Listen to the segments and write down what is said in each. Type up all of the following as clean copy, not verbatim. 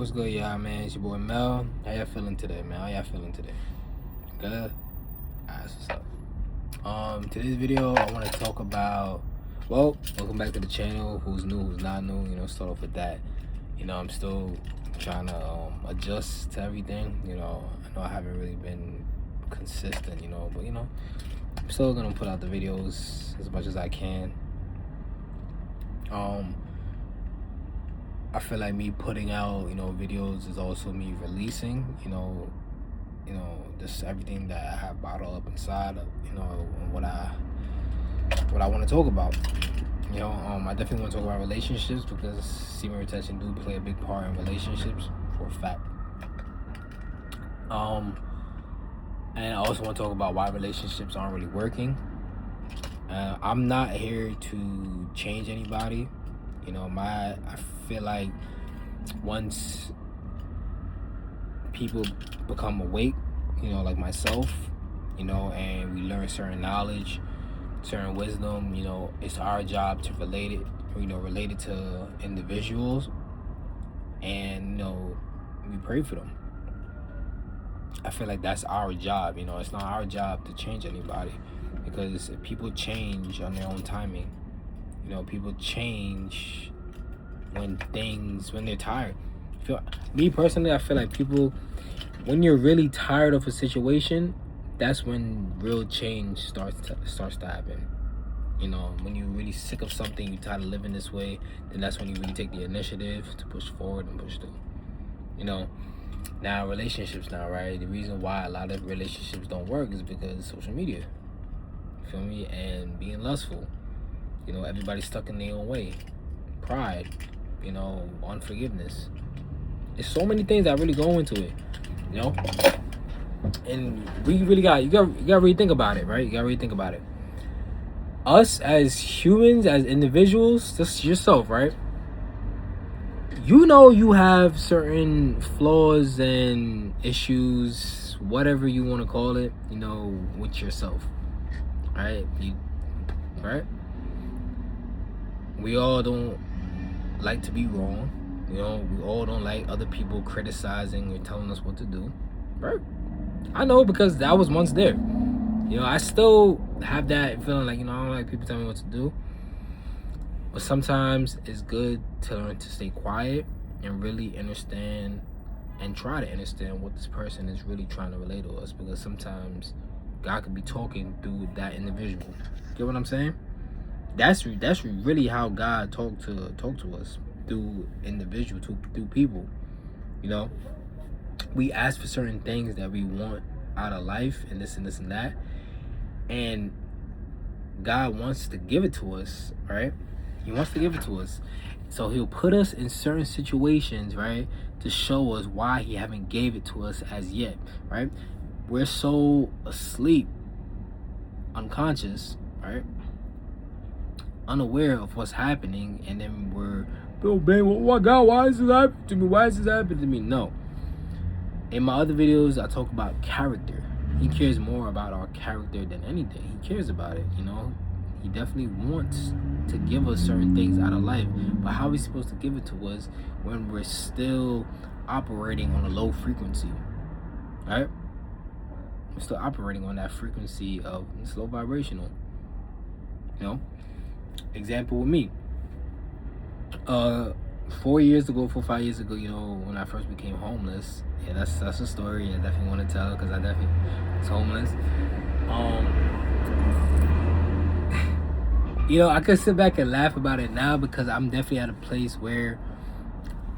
What's good, y'all, man? It's your boy Mel. How y'all feeling today, man? Good? Alright, what's up? Today's video, I want to talk about, welcome back to the channel. Who's new, who's not new, start off with that. I'm still trying to adjust to everything. I know I haven't really been consistent, but, I'm still going to put out the videos as much as I can. I feel like me putting out, videos is also me releasing, just everything that I have bottled up inside of, what I want to talk about. I definitely want to talk about relationships because semen retention do play a big part in relationships for a fact. And I also want to talk about why relationships aren't really working. I'm not here to change anybody. I feel like once people become awake, like myself, and we learn certain knowledge, certain wisdom, it's our job to relate it to individuals, and we pray for them. I feel like that's our job. It's not our job to change anybody, because if people change on their own timing. People change when they're tired. Me personally, I feel like people, when you're really tired of a situation, that's when real change starts to happen. When you're really sick of something, you're tired of living this way, then that's when you really take the initiative to push forward and push through. Now relationships right? The reason why a lot of relationships don't work is because of social media. You feel me? And being lustful. Everybody's stuck in their own way. Pride, unforgiveness. There's so many things that really go into it, And we really you gotta really think about it, right? You gotta really think about it. Us as humans, as individuals, just yourself, right? You have certain flaws and issues, whatever you want to call it, with yourself, right? Right? We all don't like to be wrong. We all don't like other people criticizing or telling us what to do. Right? I know, because I was once there. I still have that feeling like, I don't like people telling me what to do. But sometimes it's good to learn to stay quiet and really understand and try to understand what this person is really trying to relate to us. Because sometimes God could be talking through that individual. Get what I'm saying? That's really how God talk to us, through individuals, through people. We ask for certain things that we want out of life, and this and this and that, and God wants to give it to us, right? He wants to give it to us, so He'll put us in certain situations, right, to show us why He haven't gave it to us as yet, right? We're so asleep, unconscious, right, unaware of what's happening, and then we're, God, why is this happening to me? Why is this happening to me? No. In my other videos, I talk about character. He cares more about our character than anything. He cares about it, He definitely wants to give us certain things out of life, but how are we supposed to give it to us when we're still operating on a low frequency, right? We're still operating on that frequency of it's low vibrational, Example with me. 4 5 years ago, when I first became homeless. Yeah, that's a story I definitely want to tell, because I definitely was homeless. I could sit back and laugh about it now, because I'm definitely at a place where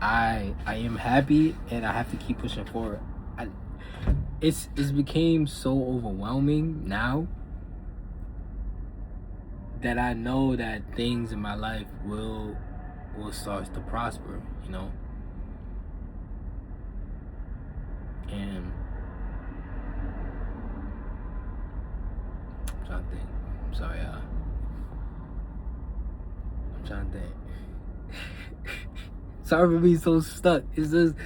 I am happy, and I have to keep pushing forward. It's became so overwhelming now that I know that things in my life will start to prosper, and I'm trying to think. I'm sorry, I'm trying to think. Sorry for being so stuck. It's just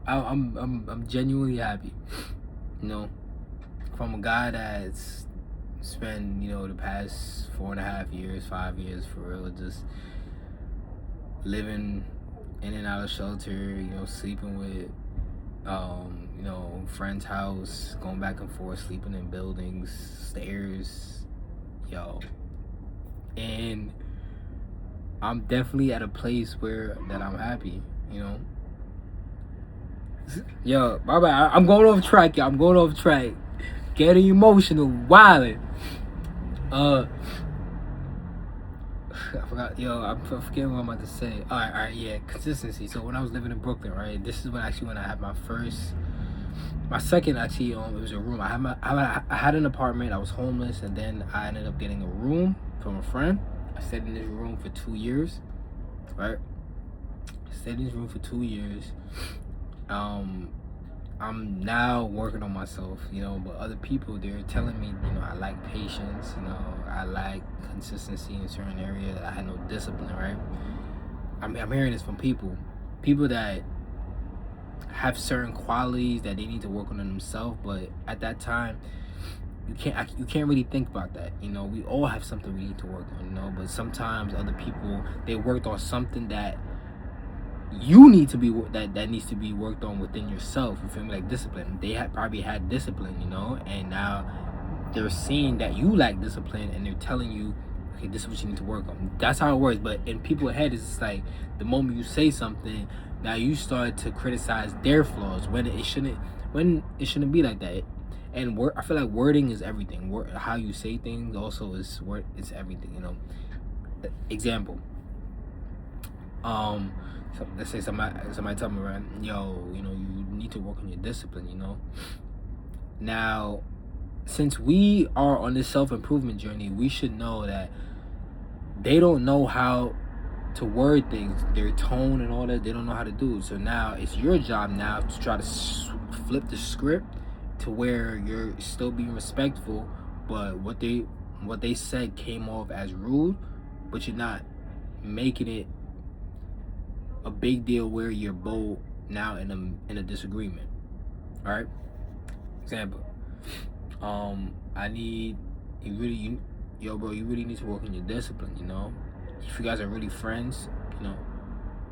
I'm genuinely happy, from a guy that's spent the past 4.5 years, 5 years for real, just living in and out of shelter, sleeping with, friend's house, going back and forth, sleeping in buildings, stairs, and I'm definitely at a place where that I'm happy, Yo, my bad. I'm going off track, y'all. I'm going off track. Getting emotional, wilding. I forgot. I'm forgetting what I'm about to say. All right, yeah. Consistency. So when I was living in Brooklyn, right, this is when I had my second actually. It was a room. I had an apartment. I was homeless, and then I ended up getting a room from a friend. I stayed in this room for 2 years, right? I stayed in this room for 2 years. I'm now working on myself, but other people, they're telling me, I lack patience, I lack consistency in certain areas. I had no discipline, right? I'm hearing this from people that have certain qualities that they need to work on in themselves, but at that time, you can't really think about that. We all have something we need to work on, but sometimes other people, they worked on something that you need to be that needs to be worked on within yourself. You feel me? Like discipline. They probably had discipline, and now they're seeing that you lack discipline, and they're telling you, okay, this is what you need to work on. That's how it works. But in people's head, it's just like the moment you say something, now you start to criticize their flaws when it shouldn't be like that. And I feel like wording is everything. How you say things also is it's everything. Example. So let's say somebody tell me, right, you need to work on your discipline, Now, since we are on this self-improvement journey, we should know that they don't know how to word things, their tone and all that, they don't know how to do it. So now it's your job now to try to flip the script to where you're still being respectful, but what they said came off as rude, but you're not making it a big deal where you're both now in a disagreement. All right. Example. You really need to work on your discipline. If you guys are really friends,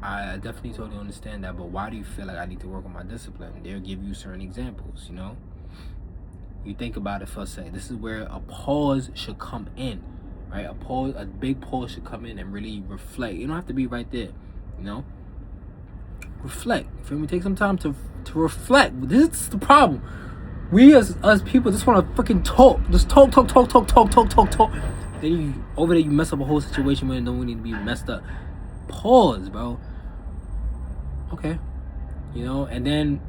I definitely totally understand that. But why do you feel like I need to work on my discipline? They'll give you certain examples. You think about it for a second. This is where a pause should come in, right? A big pause should come in and really reflect. You don't have to be right there. Reflect. You feel me? Take some time to reflect. This is the problem. We as people just want to freaking talk. Just talk. Then you mess up a whole situation where no one need to be messed up. Pause, bro. Okay. And then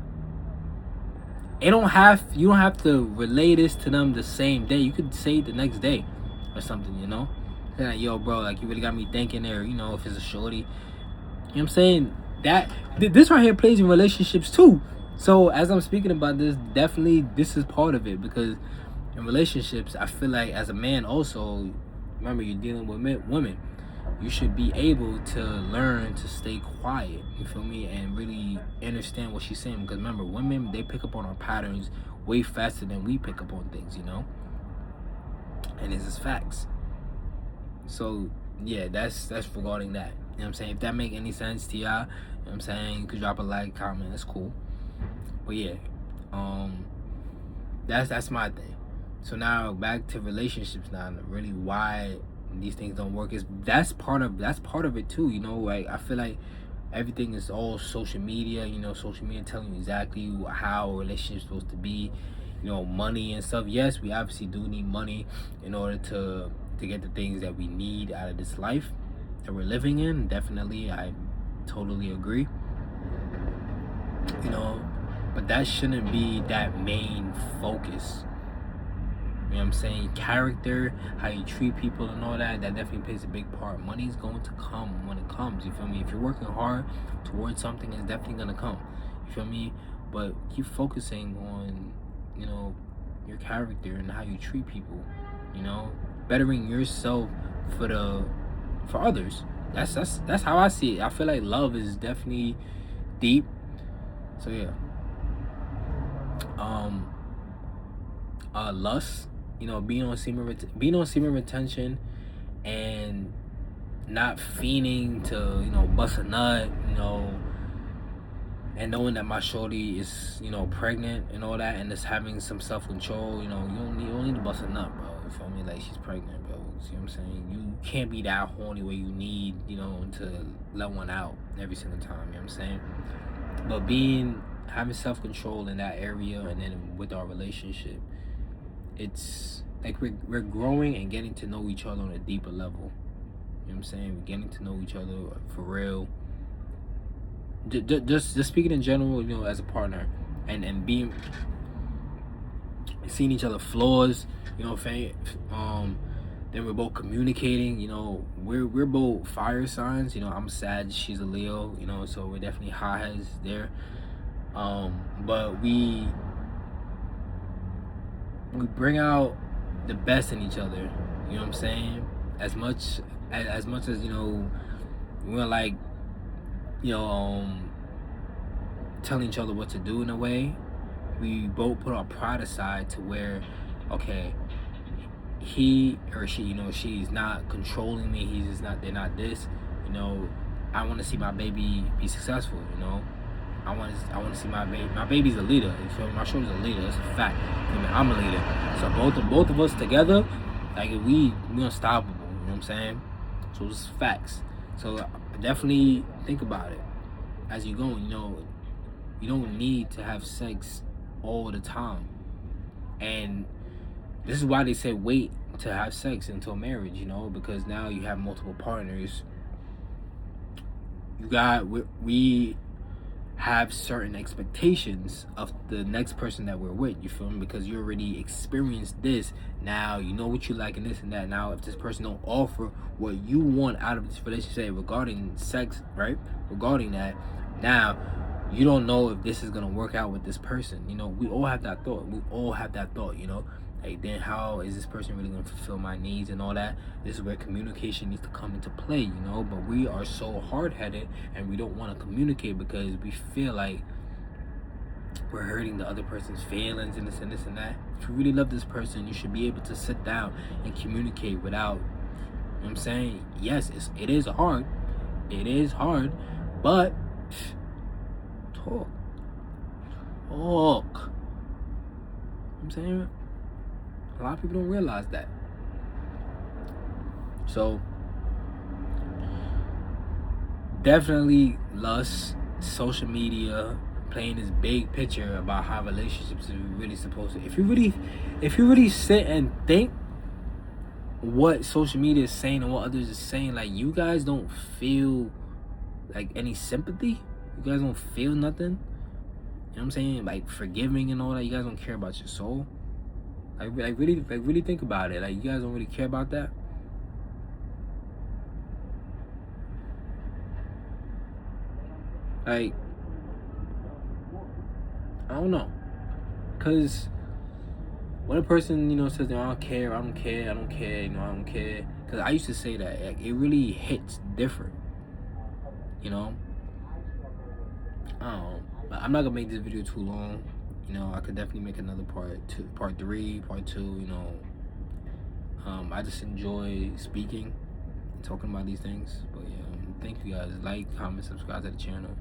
you don't have to relay this to them the same day. You could say it the next day or something, Like, yo, bro, like you really got me thinking there, if it's a shorty. You know what I'm saying? That this right here plays in relationships too. So as I'm speaking about this, definitely this is part of it, because in relationships, I feel like as a man also, remember you're dealing with women, you should be able to learn to stay quiet, you feel me, and really understand what she's saying, because remember, women, they pick up on our patterns way faster than we pick up on things, and this is facts. So yeah, that's regarding that. You know what I'm saying? If that make any sense to y'all, you know what I'm saying, you could drop a like, comment, it's cool. But yeah, that's my thing. So now back to relationships now, really why these things don't work is that's part of it too, like I feel like everything is all social media, social media telling you exactly how a relationship is supposed to be, money and stuff. Yes, we obviously do need money in order to get the things that we need out of this life that we're living in. Definitely, I totally agree. But that shouldn't be that main focus. You know what I'm saying? Character, how you treat people and all that definitely plays a big part. Money's going to come when it comes, you feel me? If you're working hard towards something, it's definitely going to come, you feel me? But keep focusing on, your character and how you treat people, bettering yourself for others. That's how I see it. I feel like love is definitely deep. So yeah. Lust, being on semen retention and not fiending to, bust a nut, and knowing that my shorty is, pregnant and all that, and just having some self-control, you don't need to bust a nut, bro. You feel me? Like, she's pregnant, bro. See what I'm saying? You can't be that horny where you need, to let one out every single time, you know what I'm saying? But having self-control in that area, and then with our relationship, it's like we're growing and getting to know each other on a deeper level. You know what I'm saying? We're getting to know each other for real. Just speaking in general, as a partner, and seeing each other flaws, then we're both communicating. We're both fire signs. I'm Sag, she's a Leo. So we're definitely hotheads there. But we bring out the best in each other. You know what I'm saying? As much as we're like, telling each other what to do in a way, we both put our pride aside to where, okay, he or she, she's not controlling me. They're not this. I want to see my baby be successful. I want to see my baby. My baby's a leader. You feel me? My shoulders a leader. That's a fact. I'm a leader. So both of us together, like, we unstoppable. You know what I'm saying? So it's facts. So definitely think about it as you go. You don't need to have sex all the time, and this is why they say wait to have sex until marriage. Because now you have multiple partners. We have certain expectations of the next person that we're with. You feel me? Because you already experienced this. Now you know what you like and this and that. Now if this person don't offer what you want out of this relationship regarding sex, right? Regarding that, now you don't know if this is gonna work out with this person. We all have that thought. Like, then how is this person really gonna fulfill my needs and all that? This is where communication needs to come into play. But we are so hard-headed, and we don't want to communicate because we feel like we're hurting the other person's feelings and this and this and that. If you really love this person, you should be able to sit down and communicate without, you know what I'm saying? Yes, it is hard. It is hard, but talk. You know what I'm saying? A lot of people don't realize that. So definitely lust, social media, playing this big picture about how relationships are really supposed to. If you really sit and think what social media is saying and what others are saying, like, you guys don't feel like any sympathy. You guys don't feel nothing. You know what I'm saying? Like, forgiving and all that. You guys don't care about your soul. Really think about it. Like, you guys don't really care about that. Like, I don't know. Because when a person, says, I don't care, I don't care, I don't care, I don't care. Because I used to say that. Like, it really hits different. I don't know. But I'm not going to make this video too long. I could definitely make another part 3, part 2, I just enjoy speaking and talking about these things. But yeah, thank you guys. Like, comment, subscribe to the channel.